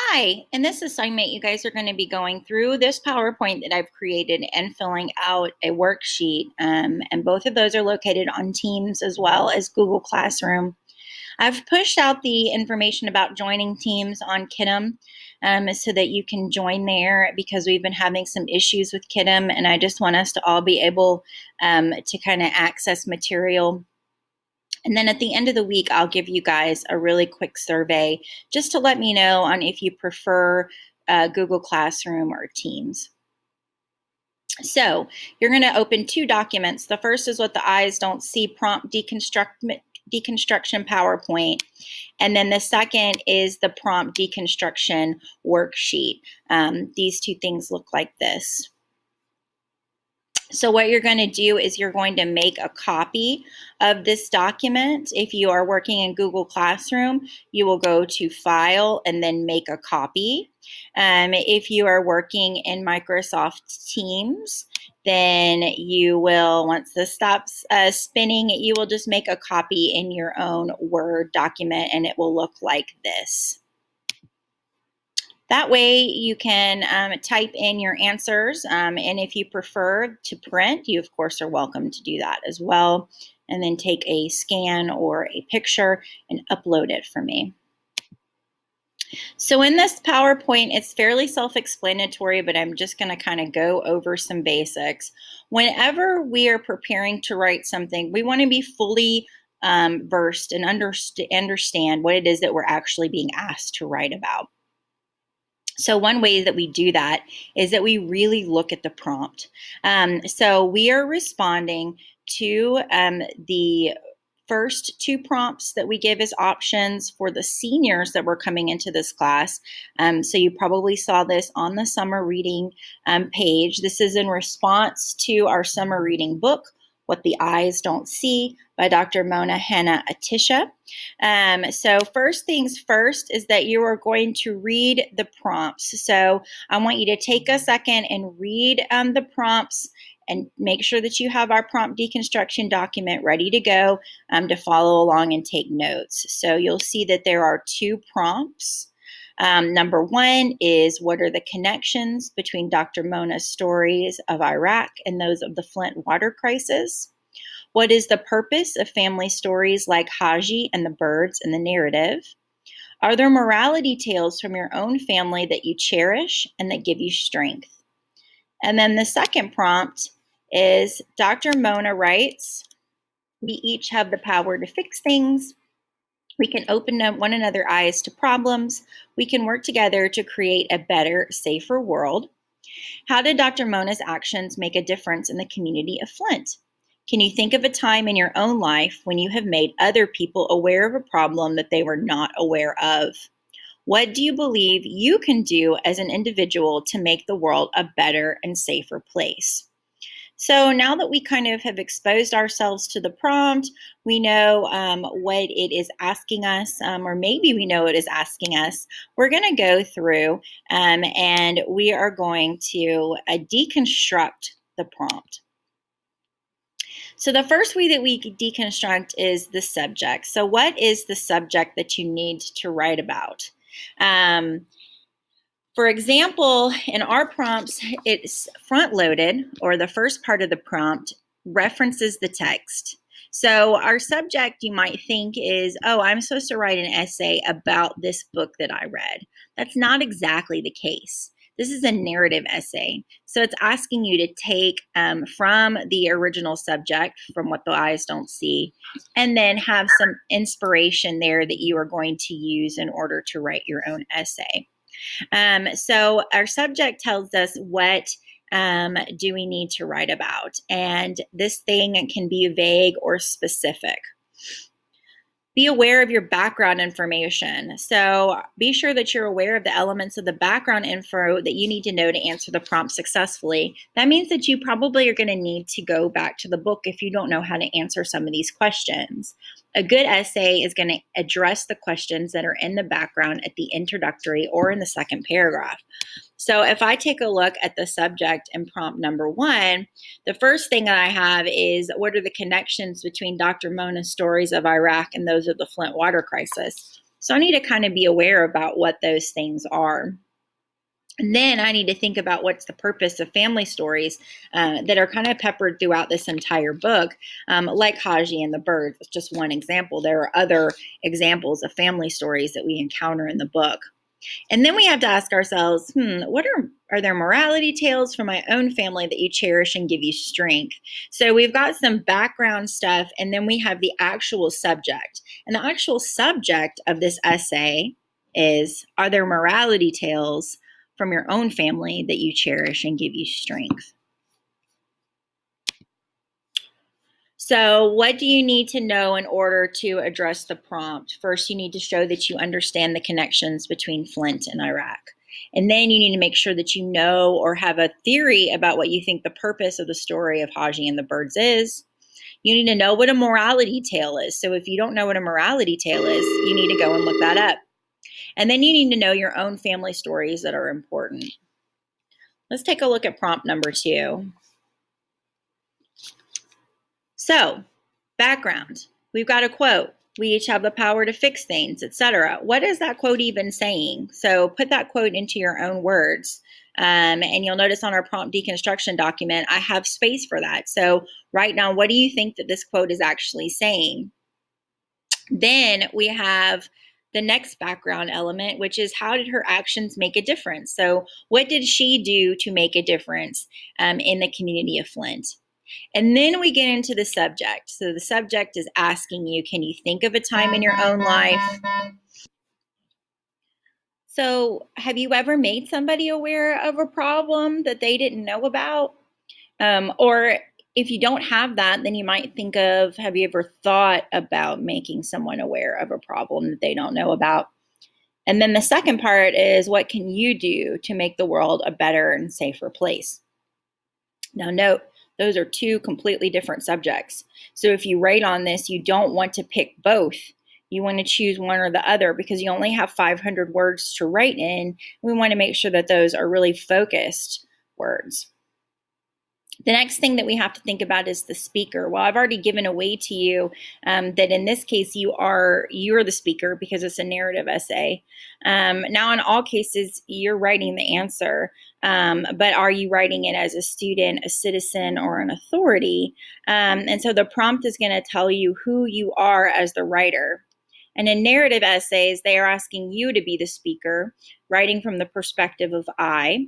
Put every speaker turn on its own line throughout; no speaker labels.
Hi, in this assignment, you guys are going to be going through this PowerPoint that I've created and filling out a worksheet. And both of those are located on Teams as well as Google Classroom. I've pushed out the information about joining Teams on Kidem so that you can join there because we've been having some issues with Kidem, and I just want us to all be able to kind of access material. And then at the end of the week, I'll give you guys a really quick survey just to let me know on if you prefer Google Classroom or Teams. So you're going to open two documents. The first is what the eyes don't see prompt deconstruction PowerPoint. And then the second is the prompt deconstruction worksheet. These two things look like this. So what you're going to do is you're going to make a copy of this document. If you are working in Google Classroom, you will go to File and then Make a Copy. If you are working in Microsoft Teams, then you will, once this stops spinning, you will just make a copy in your own Word document and it will look like this. That way you can type in your answers, and if you prefer to print, you of course are welcome to do that as well, and then take a scan or a picture and upload it for me. So in this PowerPoint, it's fairly self-explanatory, but I'm just going to kind of go over some basics. Whenever we are preparing to write something, we want to be fully versed and understand what it is that we're actually being asked to write about. So one way that we do that is that we really look at the prompt. So we are responding to the first two prompts that we give as options for the seniors that were coming into this class. So you probably saw this on the summer reading page. This is in response to our summer reading book, What the Eyes Don't See, by Dr. Mona Hanna-Attisha. So first things first is that you are going to read the prompts. So I want you to take a second and read the prompts and make sure that you have our prompt deconstruction document ready to go to follow along and take notes. So you'll see that there are two prompts. Number one is, what are the connections between Dr. Mona's stories of Iraq and those of the Flint water crisis? What is the purpose of family stories like Haji and the birds in the narrative? Are there morality tales from your own family that you cherish and that give you strength? And then the second prompt is, Dr. Mona writes, we each have the power to fix things. We can open up one another's eyes to problems. We can work together to create a better, safer world. How did Dr. Mona's actions make a difference in the community of Flint? Can you think of a time in your own life when you have made other people aware of a problem that they were not aware of? What do you believe you can do as an individual to make the world a better and safer place? So now that we kind of have exposed ourselves to the prompt, we know what it is asking us, or maybe we know what it is asking us. We're going to go through and we are going to deconstruct the prompt. So the first way that we deconstruct is the subject. So what is the subject that you need to write about? For example, in our prompts, it's front-loaded, or the first part of the prompt references the text. So our subject, you might think, is, oh, I'm supposed to write an essay about this book that I read. That's not exactly the case. This is a narrative essay. So it's asking you to take from the original subject, from What the Eyes Don't See, and then have some inspiration there that you are going to use in order to write your own essay. So our subject tells us what do we need to write about, and this thing can be vague or specific. Be aware of your background information. So be sure that you're aware of the elements of the background info that you need to know to answer the prompt successfully. That means that you probably are going to need to go back to the book if you don't know how to answer some of these questions. A good essay is going to address the questions that are in the background at the introductory or in the second paragraph. So if I take a look at the subject in prompt number one, the first thing that I have is, what are the connections between Dr. Mona's stories of Iraq and those of the Flint water crisis? So I need to kind of be aware about what those things are. And then I need to think about what's the purpose of family stories that are kind of peppered throughout this entire book, like Haji and the Birds. It's just one example. There are other examples of family stories that we encounter in the book. And then we have to ask ourselves, what are there morality tales from my own family that you cherish and give you strength? So we've got some background stuff, and then we have the actual subject. And the actual subject of this essay is, are there morality tales from your own family that you cherish and give you strength? So, what do you need to know in order to address the prompt? First, you need to show that you understand the connections between Flint and Iraq. And then you need to make sure that you know or have a theory about what you think the purpose of the story of Haji and the Birds is. You need to know what a morality tale is. So, if you don't know what a morality tale is, you need to go and look that up. And then you need to know your own family stories that are important. Let's take a look at prompt number 2. So, background. We've got a quote. We each have the power to fix things, etc. What is that quote even saying? So put that quote into your own words. And you'll notice on our prompt deconstruction document, I have space for that. So write down, what do you think that this quote is actually saying? Then we have the next background element, which is, how did her actions make a difference? So what did she do to make a difference in the community of Flint? And then we get into the subject. So the subject is asking you, can you think of a time in your own life? So have you ever made somebody aware of a problem that they didn't know about? Or if you don't have that, then you might think of, have you ever thought about making someone aware of a problem that they don't know about? And then the second part is, what can you do to make the world a better and safer place? Now, note, those are two completely different subjects. So if you write on this, you don't want to pick both. You want to choose one or the other, because you only have 500 words to write in. We want to make sure that those are really focused words. The next thing that we have to think about is the speaker. Well, I've already given away to you that in this case, you're the speaker because it's a narrative essay. Now, in all cases, you're writing the answer, but are you writing it as a student, a citizen, or an authority? And so the prompt is going to tell you who you are as the writer. And in narrative essays, they are asking you to be the speaker, writing from the perspective of I.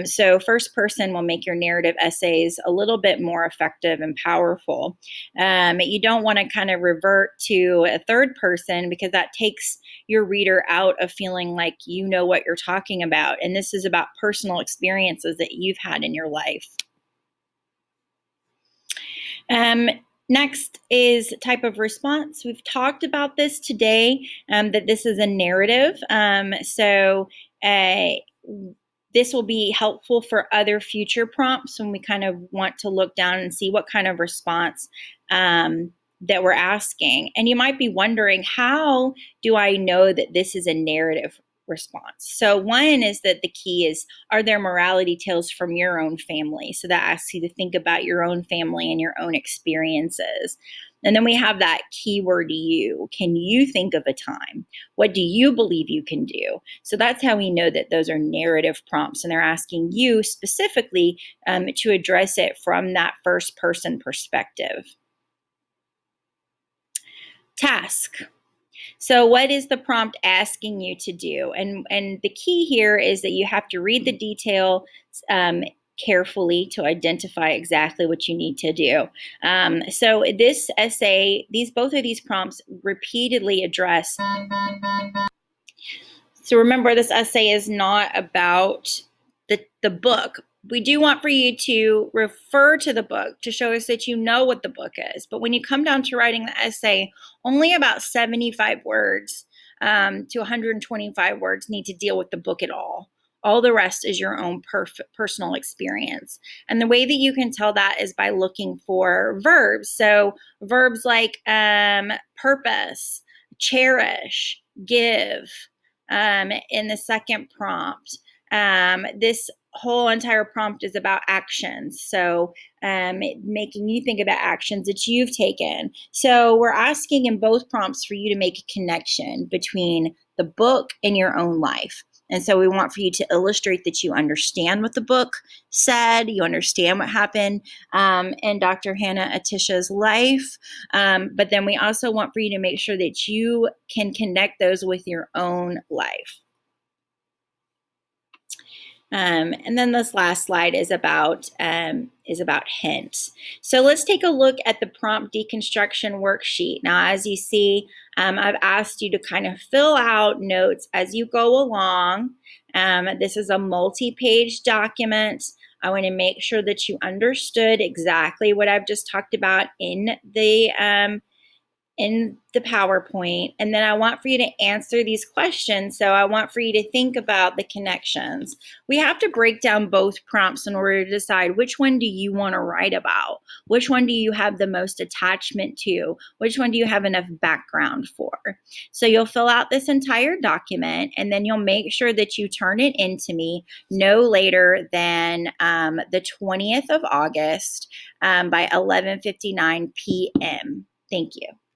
So first person will make your narrative essays a little bit more effective and powerful. You don't want to kind of revert to a third person, because that takes your reader out of feeling like you know what you're talking about. And this is about personal experiences that you've had in your life. Next is type of response. We've talked about this today, that this is a narrative. So this will be helpful for other future prompts when we kind of want to look down and see what kind of response that we're asking. And you might be wondering, how do I know that this is a narrative response? So one is that the key is, are there morality tales from your own family? So that asks you to think about your own family and your own experiences. And then we have that keyword you. Can you think of a time? What do you believe you can do? So that's how we know that those are narrative prompts, and they're asking you specifically to address it from that first person perspective. Task. So what is the prompt asking you to do? And the key here is that you have to read the detail carefully to identify exactly what you need to do. So this essay, both of these prompts repeatedly address. So remember, this essay is not about the book. We do want for you to refer to the book to show us that you know what the book is. But when you come down to writing the essay, only about 75 words to 125 words need to deal with the book at all. All the rest is your own personal experience. And the way that you can tell that is by looking for verbs. So verbs like purpose, cherish, give. In the second prompt, this whole entire prompt is about actions. So making you think about actions that you've taken. So we're asking in both prompts for you to make a connection between the book and your own life. And so we want for you to illustrate that you understand what the book said, you understand what happened in Dr. Hannah Atisha's life. But then we also want for you to make sure that you can connect those with your own life. And then this last slide is about hints. So let's take a look at the prompt deconstruction worksheet. Now, as you see, I've asked you to kind of fill out notes as you go along. This is a multi-page document. I want to make sure that you understood exactly what I've just talked about in the PowerPoint, and then I want for you to answer these questions. So I want for you to think about the connections. We have to break down both prompts in order to decide which one do you want to write about, which one do you have the most attachment to, which one do you have enough background for. So you'll fill out this entire document, and then you'll make sure that you turn it into me no later than the 20th of August by 11:59 p.m. Thank you.